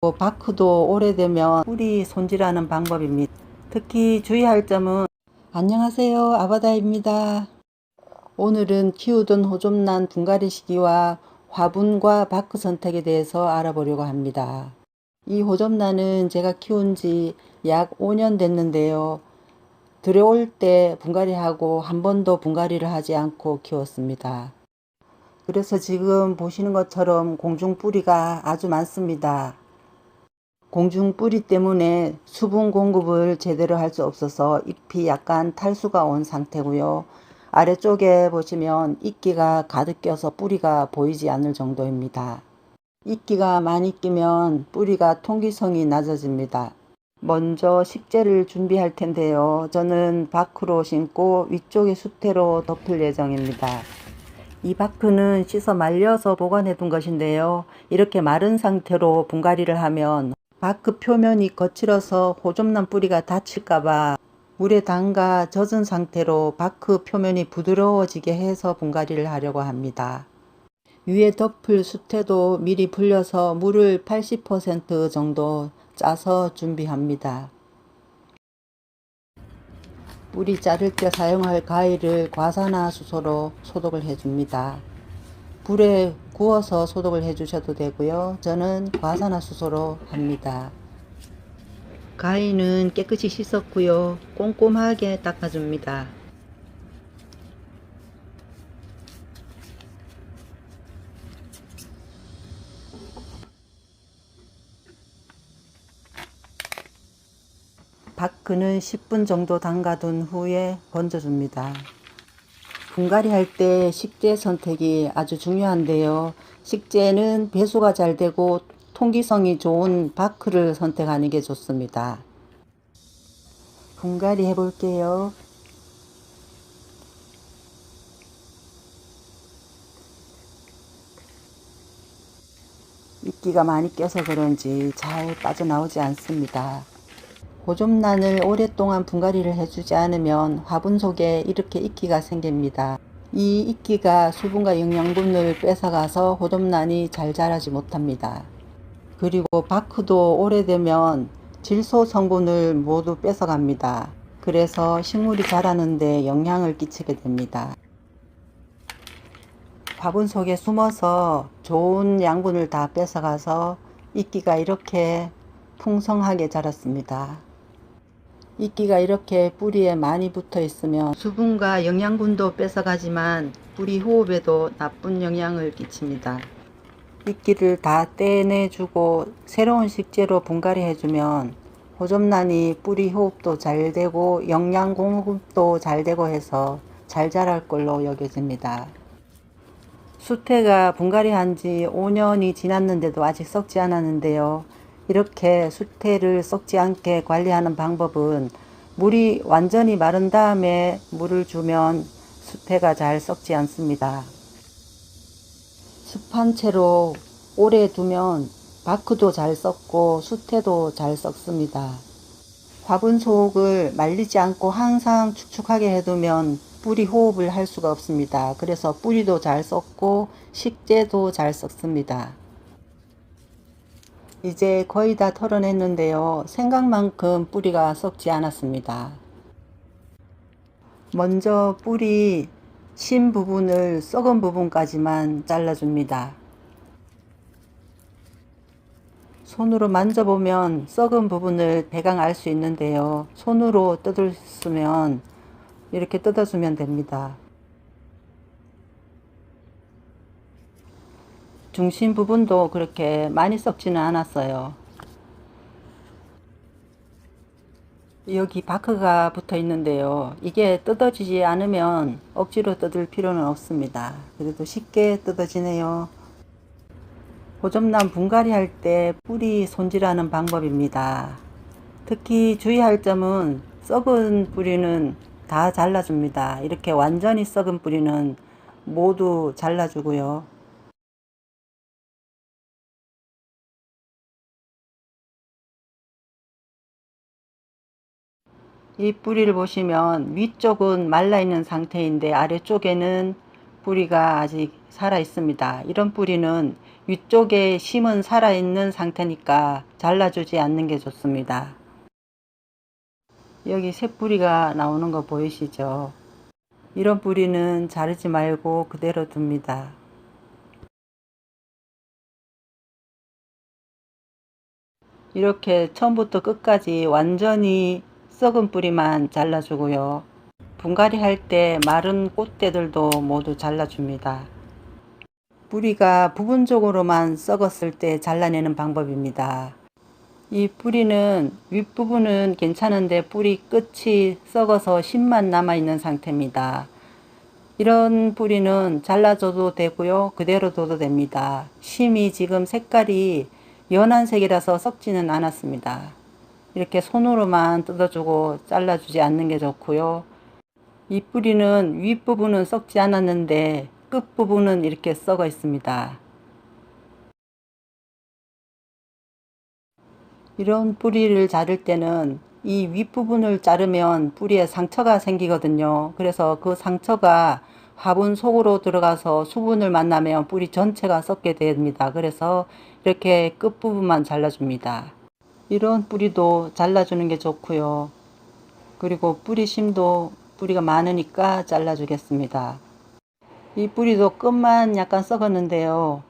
바크도 오래되면 뿌리 손질하는 방법입니다. 특히 주의할 점은 안녕하세요, 아바다입니다. 오늘은 키우던 호접란 분갈이 시기와 화분과 바크 선택에 대해서 알아보려고 합니다. 이 호접란은 제가 키운 지 약 5년 됐는데요. 들여올 때 분갈이하고 한 번도 분갈이를 하지 않고 키웠습니다. 그래서 지금 보시는 것처럼 공중 뿌리가 아주 많습니다. 공중 뿌리 때문에 수분 공급을 제대로 할 수 없어서 잎이 약간 탈수가 온 상태고요. 아래쪽에 보시면 이끼가 가득 껴서 뿌리가 보이지 않을 정도입니다. 이끼가 많이 끼면 뿌리가 통기성이 낮아집니다. 먼저 식재를 준비할 텐데요. 저는 바크로 심고 위쪽에 수태로 덮을 예정입니다. 이 바크는 씻어 말려서 보관해 둔 것인데요. 이렇게 마른 상태로 분갈이를 하면 바크 표면이 거칠어서 호접란 뿌리가 다칠까봐 물에 담가 젖은 상태로 바크 표면이 부드러워지게 해서 분갈이를 하려고 합니다. 위에 덮을 수태도 미리 불려서 물을 80% 정도 짜서 준비합니다. 뿌리 자를 때 사용할 가위를 과산화수소로 소독을 해줍니다. 불에 구워서 소독을 해주셔도 되고요. 저는 과산화수소로 합니다. 가위는 깨끗이 씻었고요. 꼼꼼하게 닦아줍니다. 바크는 10분 정도 담가둔 후에 건져줍니다. 분갈이 할 때 식재 선택이 아주 중요한데요. 식재는 배수가 잘 되고 통기성이 좋은 바크를 선택하는 게 좋습니다. 분갈이 해볼게요. 이끼가 많이 껴서 그런지 잘 빠져나오지 않습니다. 호접란을 오랫동안 분갈이를 해주지 않으면 화분 속에 이렇게 이끼가 생깁니다. 이 이끼가 수분과 영양분을 뺏어가서 호접란이 잘 자라지 못합니다. 그리고 바크도 오래되면 질소 성분을 모두 뺏어갑니다. 그래서 식물이 자라는데 영향을 끼치게 됩니다. 화분 속에 숨어서 좋은 양분을 다 뺏어가서 이끼가 이렇게 풍성하게 자랐습니다. 이끼가 이렇게 뿌리에 많이 붙어 있으면 수분과 영양분도 뺏어가지만 뿌리 호흡에도 나쁜 영향을 끼칩니다. 이끼를 다 떼내주고 새로운 식재로 분갈이 해주면 호접란이 뿌리 호흡도 잘 되고 영양 공급도 잘 되고 해서 잘 자랄 걸로 여겨집니다. 수태가 분갈이 한 지 5년이 지났는데도 아직 썩지 않았는데요. 이렇게 수태를 썩지 않게 관리하는 방법은 물이 완전히 마른 다음에 물을 주면 수태가 잘 썩지 않습니다. 습한 채로 오래 두면 바크도 잘 썩고 수태도 잘 썩습니다. 화분 속을 말리지 않고 항상 축축하게 해두면 뿌리 호흡을 할 수가 없습니다. 그래서 뿌리도 잘 썩고 식재도 잘 썩습니다. 이제 거의 다 털어냈는데요. 생각만큼 뿌리가 썩지 않았습니다. 먼저 뿌리 신 부분을 썩은 부분까지만 잘라줍니다. 손으로 만져보면 썩은 부분을 대강 알 수 있는데요. 손으로 뜯으면 이렇게 뜯어주면 됩니다. 중심 부분도 그렇게 많이 썩지는 않았어요. 여기 바크가 붙어 있는데요. 이게 뜯어지지 않으면 억지로 뜯을 필요는 없습니다. 그래도 쉽게 뜯어지네요. 호접란 분갈이 할 때 뿌리 손질하는 방법입니다. 특히 주의할 점은 썩은 뿌리는 다 잘라줍니다. 이렇게 완전히 썩은 뿌리는 모두 잘라주고요. 이 뿌리를 보시면 위쪽은 말라있는 상태인데 아래쪽에는 뿌리가 아직 살아 있습니다. 이런 뿌리는 위쪽에 심은 살아있는 상태니까 잘라주지 않는 게 좋습니다. 여기 새 뿌리가 나오는 거 보이시죠? 이런 뿌리는 자르지 말고 그대로 둡니다. 이렇게 처음부터 끝까지 완전히 썩은 뿌리만 잘라주고요. 분갈이 할 때 마른 꽃대들도 모두 잘라줍니다. 뿌리가 부분적으로만 썩었을 때 잘라내는 방법입니다. 이 뿌리는 윗부분은 괜찮은데 뿌리 끝이 썩어서 심만 남아있는 상태입니다. 이런 뿌리는 잘라줘도 되고요. 그대로 둬도 됩니다. 심이 지금 색깔이 연한 색이라서 썩지는 않았습니다. 이렇게 손으로만 뜯어주고 잘라주지 않는 게 좋고요. 이 뿌리는 윗부분은 썩지 않았는데 끝부분은 이렇게 썩어 있습니다. 이런 뿌리를 자를 때는 이 윗부분을 자르면 뿌리에 상처가 생기거든요. 그래서 그 상처가 화분 속으로 들어가서 수분을 만나면 뿌리 전체가 썩게 됩니다. 그래서 이렇게 끝부분만 잘라줍니다. 이런 뿌리도 잘라주는 게 좋고요. 그리고 뿌리심도 뿌리가 많으니까 잘라주겠습니다. 이 뿌리도 끝만 약간 썩었는데요.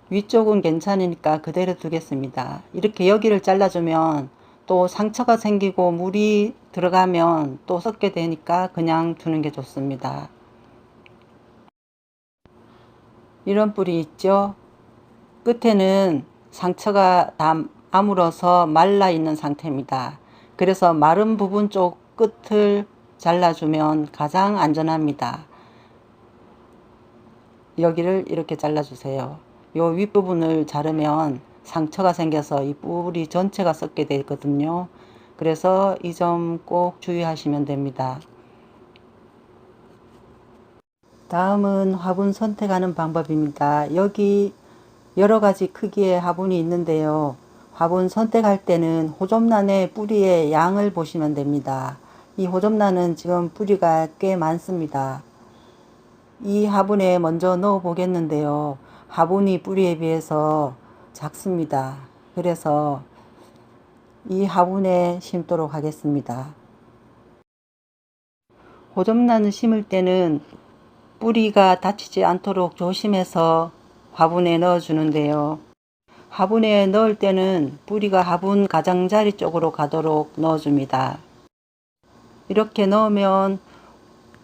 위쪽은 괜찮으니까 그대로 두겠습니다. 이렇게 여기를 잘라주면 또 상처가 생기고 물이 들어가면 또 썩게 되니까 그냥 두는 게 좋습니다. 이런 뿌리 있죠? 끝에는 상처가 다 아물어서 말라 있는 상태입니다. 그래서 마른 부분 쪽 끝을 잘라주면 가장 안전합니다. 여기를 이렇게 잘라주세요. 요 윗부분을 자르면 상처가 생겨서 이 뿌리 전체가 썩게 되거든요. 그래서 이 점 꼭 주의하시면 됩니다. 다음은 화분 선택하는 방법입니다. 여기 여러 가지 크기의 화분이 있는데요. 화분 선택할 때는 호접란의 뿌리의 양을 보시면 됩니다. 이 호접란은 지금 뿌리가 꽤 많습니다. 이 화분에 먼저 넣어 보겠는데요. 화분이 뿌리에 비해서 작습니다. 그래서 이 화분에 심도록 하겠습니다. 호접란을 심을 때는 뿌리가 다치지 않도록 조심해서 화분에 넣어 주는데요. 화분에 넣을 때는 뿌리가 화분 가장자리 쪽으로 가도록 넣어 줍니다. 이렇게 넣으면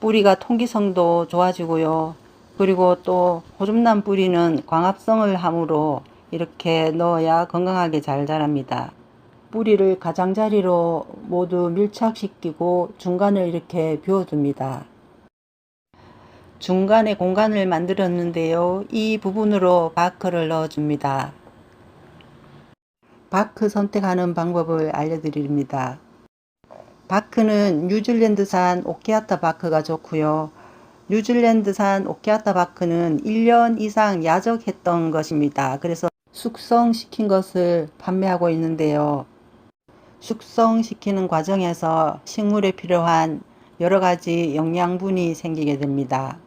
뿌리가 통기성도 좋아지고요. 그리고 또 호접란 뿌리는 광합성을 하므로 이렇게 넣어야 건강하게 잘 자랍니다. 뿌리를 가장자리로 모두 밀착시키고 중간을 이렇게 비워줍니다. 중간에 공간을 만들었는데요. 이 부분으로 바크를 넣어줍니다. 바크 선택하는 방법을 알려드립니다. 바크는 뉴질랜드산 오키아타 바크가 좋고요. 뉴질랜드산 오키아타 바크는 1년 이상 야적했던 것입니다. 그래서 숙성시킨 것을 판매하고 있는데요. 숙성시키는 과정에서 식물에 필요한 여러 가지 영양분이 생기게 됩니다.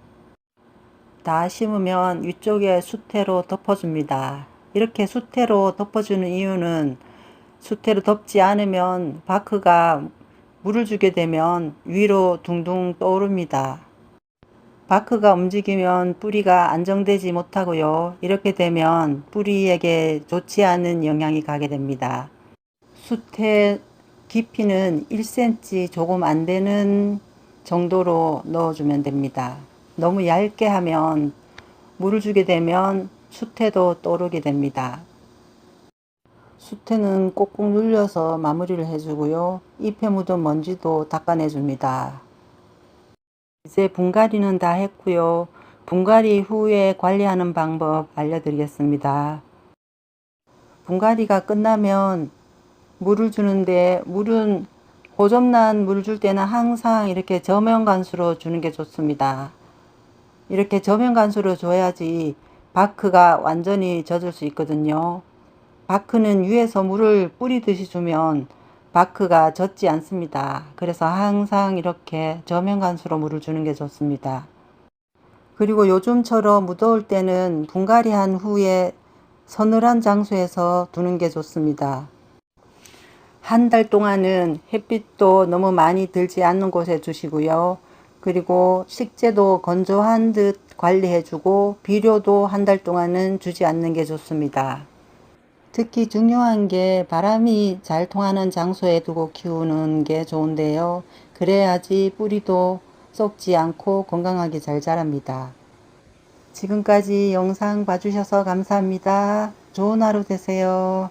다 심으면 위쪽에 수태로 덮어줍니다. 이렇게 수태로 덮어주는 이유는 수태로 덮지 않으면 바크가 물을 주게 되면 위로 둥둥 떠오릅니다. 바크가 움직이면 뿌리가 안정되지 못하고요. 이렇게 되면 뿌리에게 좋지 않은 영향이 가게 됩니다. 수태 깊이는 1cm 조금 안 되는 정도로 넣어주면 됩니다. 너무 얇게 하면 물을 주게 되면 수태도 떠오르게 됩니다. 수태는 꼭꼭 눌려서 마무리를 해주고요. 잎에 묻은 먼지도 닦아내 줍니다. 이제 분갈이는 다 했고요. 분갈이 후에 관리하는 방법 알려드리겠습니다. 분갈이가 끝나면 물을 주는데 물은 호접란 물을 줄 때는 항상 이렇게 저면간수로 주는 게 좋습니다. 이렇게 저면간수로 줘야지 바크가 완전히 젖을 수 있거든요. 바크는 위에서 물을 뿌리듯이 주면 바크가 젖지 않습니다. 그래서 항상 이렇게 저면간수로 물을 주는 게 좋습니다. 그리고 요즘처럼 무더울 때는 분갈이 한 후에 서늘한 장소에서 두는 게 좋습니다. 한 달 동안은 햇빛도 너무 많이 들지 않는 곳에 두시고요. 그리고 식재도 건조한 듯 관리해주고 비료도 한 달 동안은 주지 않는 게 좋습니다. 특히 중요한 게 바람이 잘 통하는 장소에 두고 키우는 게 좋은데요. 그래야지 뿌리도 썩지 않고 건강하게 잘 자랍니다. 지금까지 영상 봐주셔서 감사합니다. 좋은 하루 되세요.